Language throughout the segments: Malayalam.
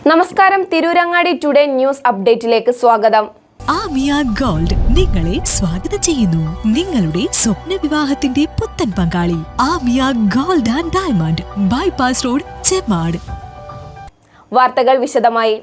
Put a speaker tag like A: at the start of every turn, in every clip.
A: നമസ്കാരം, തിരൂരങ്ങാടി ടുഡേ ന്യൂസ് അപ്ഡേറ്റിലേക്ക് സ്വാഗതം.
B: ആമിയ ഗോൾഡ് നിങ്ങളെ സ്വാഗതം ചെയ്യുന്നു. നിങ്ങളുടെ സ്വപ്ന വിവാഹത്തിന്റെ പുത്തൻ പങ്കാളി Amiya gold and diamond, bypass road, Chemmad.
A: വാർത്തകൾ വിശദമായി.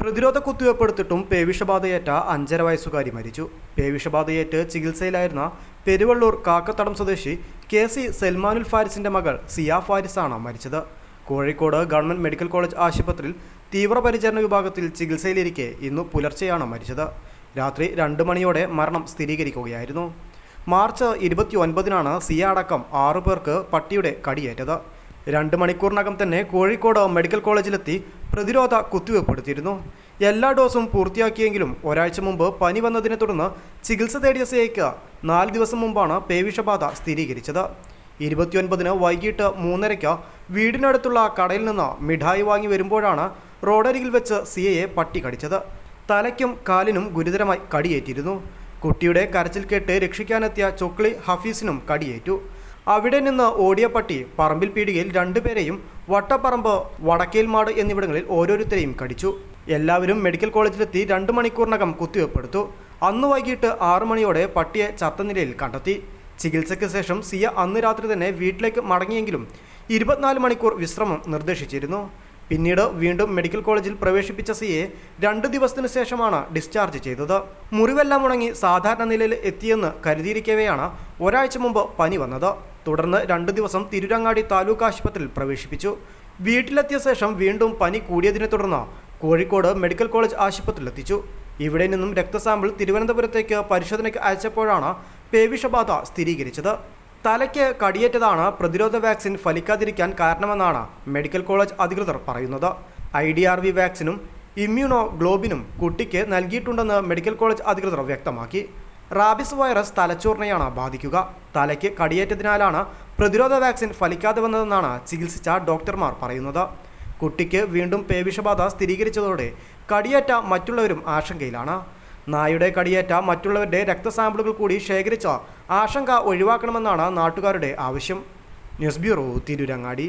C: പ്രതിരോധ കുത്തിവെപ്പെടുത്തിട്ടും പേവിഷബാധയേറ്റ 5.5 വയസ്സുകാരി മരിച്ചു. പേവിഷബാധയേറ്റ് ചികിത്സയിലായിരുന്ന പെരുവള്ളൂർ കാക്കത്തടം സ്വദേശി KC സൽമാനുൽ ഫാരിസിന്റെ മകൾ സിയ ഫാരിസാണ് മരിച്ചത്. കോഴിക്കോട് ഗവൺമെന്റ് മെഡിക്കൽ കോളേജ് ആശുപത്രിയിൽ തീവ്രപരിചരണ വിഭാഗത്തിൽ ചികിത്സയിലിരിക്കെ ഇന്നു പുലർച്ചെയാണ് മരിച്ചത്. രാത്രി 2 മണിയോടെ മരണം സ്ഥിരീകരിക്കുകയായിരുന്നു. മാർച്ച് 29-നാണ് സിയ അടക്കം 6 പേർക്ക് പട്ടിയുടെ കടിയേറ്റത്. 2 മണിക്കൂറിനകം തന്നെ കോഴിക്കോട് മെഡിക്കൽ കോളേജിലെത്തി പ്രതിരോധ കുത്തിവെപ്പെടുത്തിയിരുന്നു. എല്ലാ ഡോസും പൂർത്തിയാക്കിയെങ്കിലും ഒരാഴ്ച മുമ്പ് പനി വന്നതിനെ തുടർന്ന് ചികിത്സ തേടിയ സിയയ്ക്ക് 4 ദിവസം മുമ്പാണ് പേവിഷബാധ സ്ഥിരീകരിച്ചത്. 29-ന് വൈകിട്ട് 3:30 വീടിനടുത്തുള്ള കടയിൽ നിന്ന് മിഠായി വാങ്ങി വരുമ്പോഴാണ് റോഡരികിൽ വെച്ച് സിയയെ പട്ടി കടിച്ചത്. തലയ്ക്കും കാലിനും ഗുരുതരമായി കടിയേറ്റിരുന്നു. കുട്ടിയുടെ കരച്ചിൽ കേട്ട് രക്ഷിക്കാനെത്തിയ ചൊക്ലി ഹഫീസിനും കടിയേറ്റു. അവിടെ നിന്ന് ഓടിയ പട്ടി പറമ്പിൽ പീടികയിൽ 2 പേരെയും വട്ടപ്പറമ്പ്, വടക്കേൽമാട് എന്നിവിടങ്ങളിൽ ഓരോരുത്തരെയും കടിച്ചു. എല്ലാവരും മെഡിക്കൽ കോളേജിലെത്തി 2 മണിക്കൂറിനകം കുത്തിവെപ്പെടുത്തു. അന്ന് വൈകിട്ട് 6 മണിയോടെ പട്ടിയെ ചത്ത നിലയിൽ കണ്ടെത്തി. ചികിത്സയ്ക്ക് ശേഷം സിയ അന്ന് രാത്രി തന്നെ വീട്ടിലേക്ക് മടങ്ങിയെങ്കിലും 24 മണിക്കൂർ വിശ്രമം നിർദ്ദേശിച്ചിരുന്നു. പിന്നീട് വീണ്ടും മെഡിക്കൽ കോളേജിൽ പ്രവേശിപ്പിച്ച സിയയെ 2 ദിവസത്തിനു ശേഷമാണ് ഡിസ്ചാർജ് ചെയ്തത്. മുറിവെല്ലാം ഉണങ്ങി സാധാരണ നിലയിൽ എത്തിയെന്ന് കരുതിയിരിക്കവെയാണ് ഒരാഴ്ച മുമ്പ് പനി വന്നത്. തുടർന്ന് 2 ദിവസം തിരൂരങ്ങാടി താലൂക്ക് ആശുപത്രിയിൽ പ്രവേശിപ്പിച്ചു. വീട്ടിലെത്തിയ ശേഷം വീണ്ടും പനി കൂടിയതിനെ തുടർന്ന് കോഴിക്കോട് മെഡിക്കൽ കോളേജ് ആശുപത്രിയിലെത്തിച്ചു. ഇവിടെ നിന്നും രക്തസാമ്പിൾ തിരുവനന്തപുരത്തേക്ക് പരിശോധനയ്ക്ക് അയച്ചപ്പോഴാണ് പേവിഷബാധ സ്ഥിരീകരിച്ചത്. തലയ്ക്ക് കടിയേറ്റതാണ് പ്രതിരോധ വാക്സിൻ ഫലിക്കാതിരിക്കാൻ കാരണമെന്നാണ് മെഡിക്കൽ കോളേജ് അധികൃതർ പറയുന്നത്. IDRV വാക്സിനും ഇമ്മ്യൂണോ ഗ്ലോബിനും കുട്ടിക്ക് നൽകിയിട്ടുണ്ടെന്ന് മെഡിക്കൽ കോളേജ് അധികൃതർ വ്യക്തമാക്കി. റാബിസ് വൈറസ് തലച്ചോറിനെയാണ് ബാധിക്കുക. തലയ്ക്ക് കടിയേറ്റതിനാലാണ് പ്രതിരോധ വാക്സിൻ ഫലിക്കാതെ വന്നതെന്നാണ് ചികിത്സിച്ച ഡോക്ടർമാർ പറയുന്നത്. കുട്ടിക്ക് വീണ്ടും പേവിഷബാധ സ്ഥിരീകരിച്ചതോടെ കടിയേറ്റ മറ്റുള്ളവരും ആശങ്കയിലാണ്. നായയുടെ കടിയേറ്റ മറ്റുള്ളവരുടെ രക്തസാമ്പിളുകൾ കൂടി ശേഖരിച്ച ആശങ്ക ഒഴിവാക്കണമെന്നാണ് നാട്ടുകാരുടെ ആവശ്യം. News bureau, Tirurangadi.